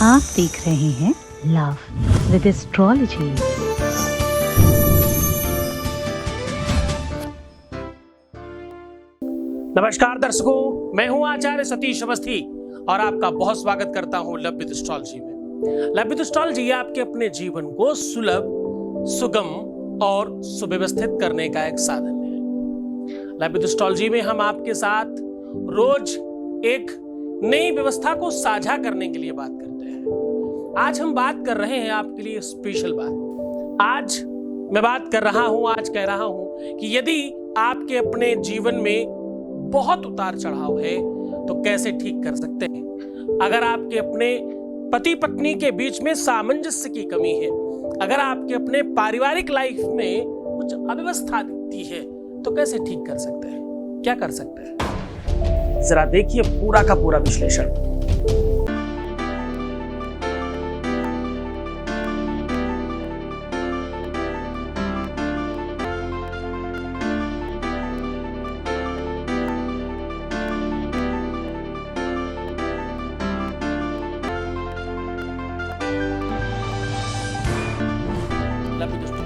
आप देख रहे हैं लव विद एस्ट्रोलॉजी। नमस्कार दर्शकों, मैं हूं आचार्य सतीश अवस्थी और आपका बहुत स्वागत करता हूं लव विद एस्ट्रोलॉजी में। लव विद एस्ट्रोलॉजी आपके अपने जीवन को सुलभ, सुगम और सुव्यवस्थित करने का एक साधन है। लव विद एस्ट्रोलॉजी में हम आपके साथ रोज एक नई व्यवस्था को साझा करने के लिए बात करते हैं। आज हम बात कर रहे हैं आपके लिए स्पेशल बात। आज मैं बात कर रहा हूं, आज कह रहा हूं कि यदि आपके अपने जीवन में बहुत उतार चढ़ाव है तो कैसे ठीक कर सकते हैं। अगर आपके अपने पति पत्नी के बीच में सामंजस्य की कमी है, अगर आपके अपने पारिवारिक लाइफ में कुछ अव्यवस्था दिखती है तो कैसे ठीक कर सकते हैं, क्या कर सकते हैं, जरा देखिए पूरा का पूरा विश्लेषण।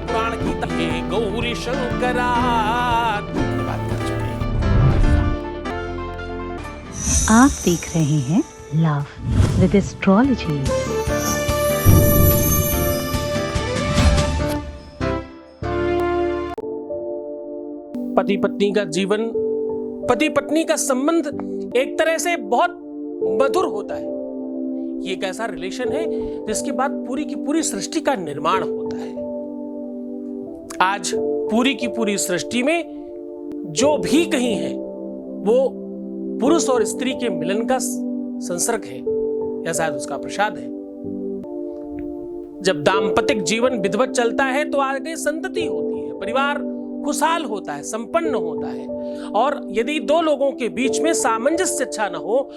पुराण की तहे गौरी शंकरा बात कर चुके हैं। आप देख रहे हैं लव विद एस्ट्रोलॉजी। पति पत्नी का जीवन, पति पत्नी का संबंध एक तरह से बहुत मधुर होता है। ये एक ऐसा रिलेशन है जिसके बाद पूरी की पूरी सृष्टि का निर्माण होता है। आज पूरी की पूरी सृष्टि में जो भी कहीं है वो पुरुष और स्त्री के मिलन का संसर्ग है या शायद उसका प्रसाद है। जब दाम्पतिक जीवन विधिवत चलता है तो आगे संतति होती है, परिवार खुशहाल होता है, संपन्न होता है। और यदि दो लोगों के बीच में सामंजस्य अच्छा न हो,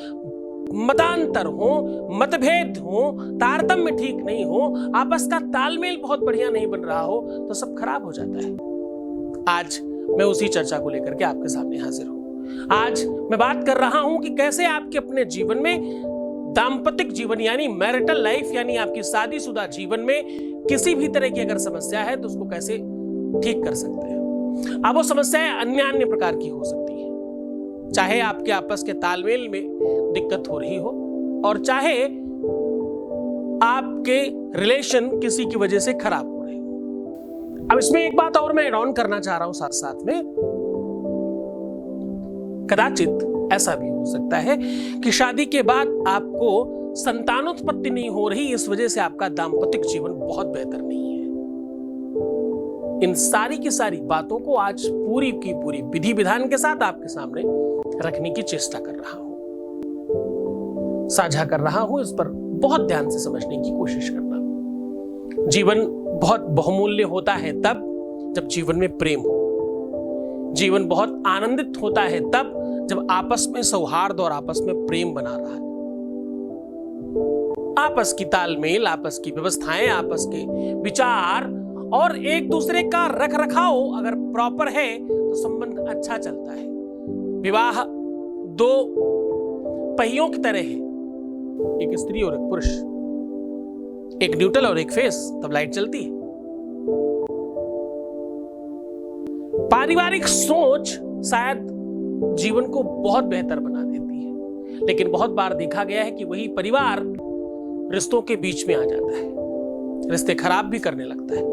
मतांतर हो, मतभेद हो, तारतम्य ठीक नहीं हो, आपस का तालमेल बहुत बढ़िया नहीं बन रहा हो तो सब खराब हो जाता है। आज मैं उसी चर्चा को लेकर के आपके सामने हाजिर हूं। आज मैं बात कर रहा हूं कि कैसे आपके अपने जीवन में दाम्पतिक जीवन यानी मैरिटल लाइफ यानी आपकी शादीशुदा जीवन में किसी भी तरह की अगर समस्या है तो उसको कैसे ठीक कर सकते हैं। अब वो समस्याएं अन्य अन्य प्रकार की हो सकती है, चाहे आपके आपस के तालमेल में दिक्कत हो रही हो और चाहे आपके रिलेशन किसी की वजह से खराब हो रहे हो। अब इसमें एक बात और मैं ऐड ऑन करना चाह रहा हूं साथ साथ में, कदाचित ऐसा भी हो सकता है कि शादी के बाद आपको संतानोत्पत्ति नहीं हो रही, इस वजह से आपका दाम्पतिक जीवन बहुत बेहतर नहीं है। इन सारी की सारी बातों को आज पूरी की पूरी विधि विधान के साथ आपके सामने रखने की चेष्टा कर रहा हूं, साझा कर रहा हूं। इस पर बहुत ध्यान से समझने की कोशिश करना। जीवन बहुत बहुमूल्य होता है तब जब जीवन में प्रेम हो। जीवन बहुत आनंदित होता है तब जब आपस में सौहार्द और आपस में प्रेम बना रहा है। आपस की तालमेल, आपस की व्यवस्थाएं, आपस के विचार और एक दूसरे का रख रखाव अगर प्रॉपर है तो संबंध अच्छा चलता है। विवाह दो पहियों की तरह है, एक स्त्री और एक पुरुष, एक न्यूट्रल और एक फेस, तब लाइट चलती है। पारिवारिक सोच शायद जीवन को बहुत बेहतर बना देती है, लेकिन बहुत बार देखा गया है कि वही परिवार रिश्तों के बीच में आ जाता है, रिश्ते खराब भी करने लगता है।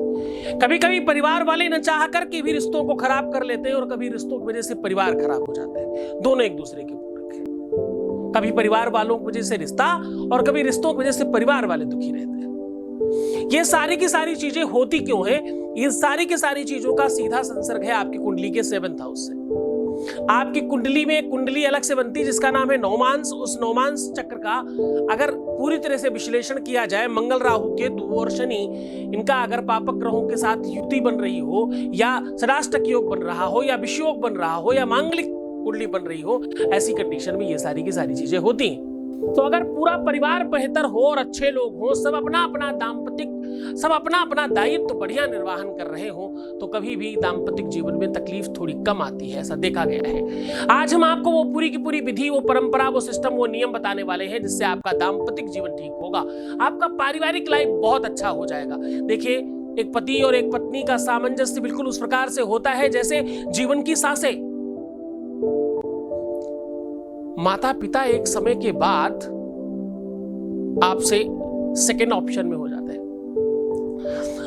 कभी कभी परिवार वाले न चाह करके भी रिश्तों को खराब कर लेते हैं और कभी रिश्तों की वजह से परिवार खराब हो जाते हैं। दोनों एक दूसरे के पूरक हैं। कभी परिवार वालों की वजह से रिश्ता और कभी रिश्तों की वजह से परिवार वाले दुखी रहते हैं। ये सारी की सारी चीजें होती क्यों है? ये सारी की सारी चीजों का सीधा संसर्ग है आपकी कुंडली के 7th हाउस से। आपकी कुंडली में एक कुंडली अलग से बनती है जिसका नाम है नौमांस। उस नौमांस चक्र का अगर पूरी तरह से विश्लेषण किया जाए, मंगल, राहु, केतु और शनि, इनका अगर पापक ग्रहों के साथ युति बन रही हो या षडाष्टक योग बन रहा हो या विषयोग बन रहा हो या मांगलिक कुंडली बन रही हो, ऐसी कंडीशन में ये सारी की सारी चीजें होती हैं। तो अगर पूरा परिवार बेहतर हो और अच्छे लोग हो, सब अपना अपना दायित्व बढ़िया निर्वहन कर रहे हो, तो कभी भी दाम्पतिक जीवन में तकलीफ थोड़ी कम आती है, ऐसा देखा गया है। आज हम आपको वो पूरी की पूरी विधि, वो परंपरा, वो सिस्टम, वो नियम बताने वाले हैं जिससे आपका दाम्पतिक जीवन ठीक होगा, आपका पारिवारिक लाइफ बहुत अच्छा हो जाएगा। देखिए, एक पति और एक पत्नी का सामंजस्य बिल्कुल उस प्रकार से होता है जैसे जीवन की सांसें। माता पिता एक समय के बाद आपसे सेकंड ऑप्शन में हो जाते हैं।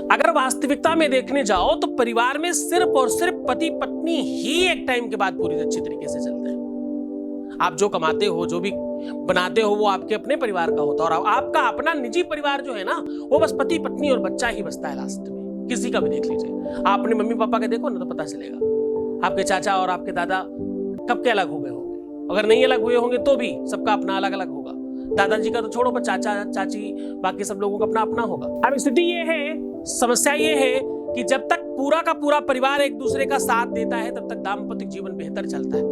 अगर वास्तविकता में देखने जाओ तो परिवार में सिर्फ और सिर्फ पति पत्नी ही एक टाइम के बाद पूरी अच्छी तरीके से चलते हैं। आप जो कमाते हो, जो भी बनाते हो, वो आपके अपने परिवार का होता है, और आपका अपना निजी परिवार जो है ना, वो बस पति पत्नी और बच्चा ही बचता है लास्ट में। किसी का भी देख लीजिए, आप अपने मम्मी पापा के देखो ना, तो पता चलेगा आपके चाचा और आपके दादा कब के अलग हो गए होंगे। अगर नहीं अलग हुए होंगे तो भी सबका अपना अलग अलग होगा। दादाजी का तो छोड़ो, पर चाचा चाची बाकी सब लोगों का अपना अपना होगा। अब स्थिति ये है, समस्या ये है कि जब तक पूरा का पूरा परिवार एक दूसरे का साथ देता है, तब तक दाम्पतिक जीवन बेहतर चलता है।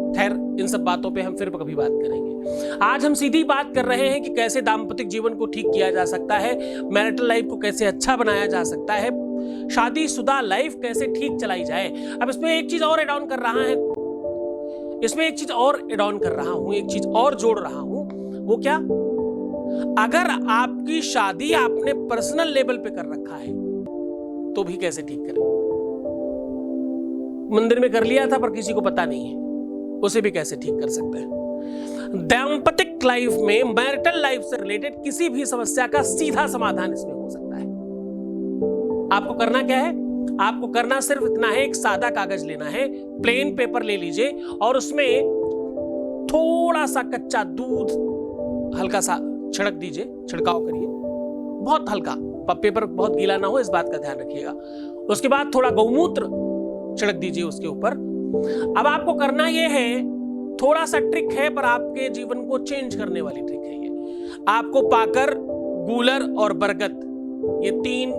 खैर, इन सब बातों पे हम फिर कभी बात करेंगे। आज हम सीधी बात कर रहे हैं कि कैसे दाम्पतिक जीवन को ठीक किया जा सकता है, मैरिटल लाइफ को कैसे अच्छा बनाया जा सकता है, शादीशुदा लाइफ कैसे ठीक चलाई जाए। अब इसमें एक चीज और एड ऑन कर रहा है, एक चीज और जोड़ रहा हूं। वो क्या? अगर आपकी शादी आपने पर्सनल लेवल पे कर रखा है तो भी कैसे ठीक करें। मंदिर में कर लिया था पर किसी को पता नहीं है, उसे भी कैसे ठीक कर सकते हैं। दाम्पतिक लाइफ में, मैरिटल लाइफ से रिलेटेड किसी भी समस्या का सीधा समाधान इसमें हो सकता है। आपको करना क्या है? आपको करना सिर्फ इतना है, एक सादा कागज लेना है, प्लेन पेपर ले लीजिए और उसमें थोड़ा सा कच्चा दूध हल्का सा छिड़क दीजिए, छिड़काव करिए, बहुत हल्का, पेपर बहुत गीला ना हो, इस बात का ध्यान रखिएगा। उसके बाद थोड़ा गौमूत्र छिड़क दीजिए उसके ऊपर। अब आपको करना यह है, थोड़ा सा ट्रिक है पर आपके जीवन को चेंज करने वाली ट्रिक है ये। आपको पाकर, गूलर और बरगद, ये 3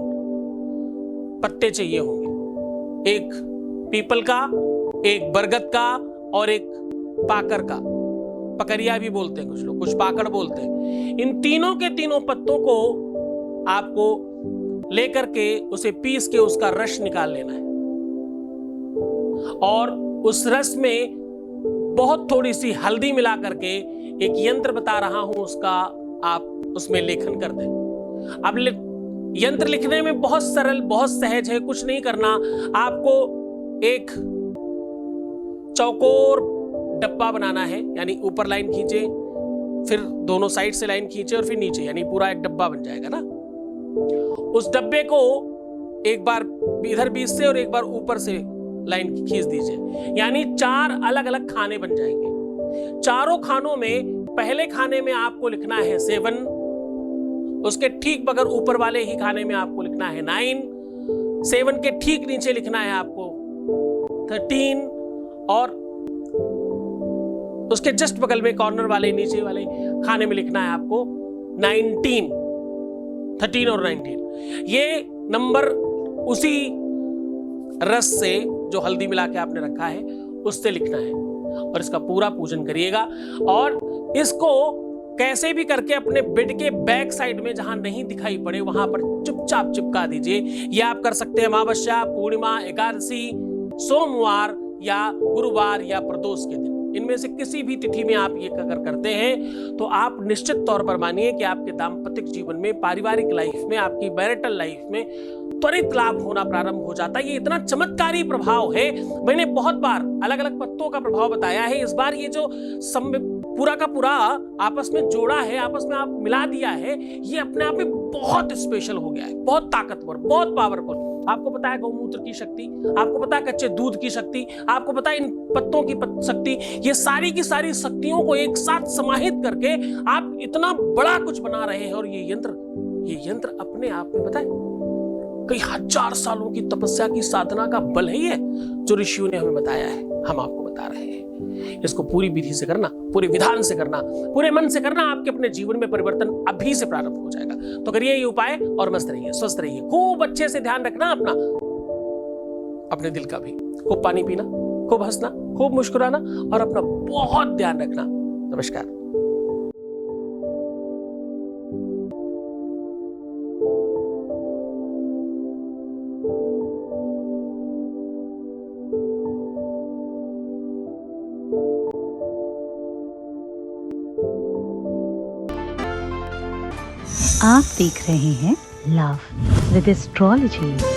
पत्ते चाहिए होंगे, एक पीपल का, एक बरगद का और एक पाकर का। पकरिया भी बोलते हैं कुछ लोग, कुछ पाकड़ बोलते हैं। इन तीनों के तीनों पत्तों को आपको लेकर के उसे पीस के उसका रस निकाल लेना है, और उस रस में बहुत थोड़ी सी हल्दी मिला करके, एक यंत्र बता रहा हूं उसका, आप उसमें लेखन कर दें। अब यंत्र लिखने में बहुत सरल, बहुत सहज है, कुछ नहीं करना। आपको एक चौकोर डब्बा बनाना है, यानी ऊपर लाइन खींचे, फिर दोनों साइड से लाइन खींचे और फिर नीचे, यानी पूरा एक डब्बा बन जाएगा ना। उस डब्बे को एक बार इधर बीच से और एक बार ऊपर से लाइन खींच दीजिए, यानी 4 अलग अलग खाने बन जाएंगे। चारों खानों में पहले खाने में आपको लिखना है 7, उसके ठीक बगैर ऊपर वाले ही खाने में आपको लिखना है 9, 7 के ठीक नीचे लिखना है आपको 13, और उसके जस्ट बगल में कॉर्नर वाले नीचे वाले खाने में लिखना है आपको 19, 13 और 19। ये नंबर उसी रस से जो हल्दी मिला के आपने रखा है उससे लिखना है, और इसका पूरा पूजन करिएगा। और इसको कैसे भी करके अपने बेड के बैक साइड में, जहां नहीं दिखाई पड़े, वहां पर चुपचाप चिपका दीजिए। ये आप कर सकते हैं अमावस्या, पूर्णिमा, एकादशी, सोमवार या गुरुवार या प्रदोष के दिन। इनमें से किसी भी तिथि में आप ये अगर करते हैं तो आप निश्चित तौर पर मानिए कि आपके दाम्पतिक जीवन में, पारिवारिक लाइफ में, आपकी मैरिटल लाइफ में त्वरित लाभ होना प्रारंभ हो जाता है। ये इतना चमत्कारी प्रभाव है। मैंने बहुत बार अलग अलग पत्तों का प्रभाव बताया है, इस बार ये जो पूरा का पूरा आपस में जोड़ा है, आपस में आप मिला दिया है, ये अपने आप में बहुत स्पेशल हो गया है, बहुत ताकतवर, बहुत पावरफुल। आपको पता है गौमूत्र की शक्ति, आपको पता है कच्चे दूध की शक्ति, आपको पता है इन पत्तों की शक्ति। ये सारी की सारी शक्तियों को एक साथ समाहित करके आप इतना बड़ा कुछ बना रहे हैं। और ये यंत्र अपने आप में पता है कई 1000 सालों की तपस्या की साधना का बल है, ये जो ऋषियों ने हमें बताया है, हम आपको बता रहे हैं। इसको पूरी विधि से करना, पूरे विधान से करना, पूरे मन से करना, आपके अपने जीवन में परिवर्तन अभी से प्रारंभ हो जाएगा। तो करिए ये उपाय और मस्त रहिए, स्वस्थ रहिए। खूब अच्छे से ध्यान रखना अपने दिल का भी, खूब पानी पीना, खूब हंसना, खूब मुस्कुराना और अपना बहुत ध्यान रखना। नमस्कार। आप देख रहे हैं लव विद एस्ट्रोलॉजी।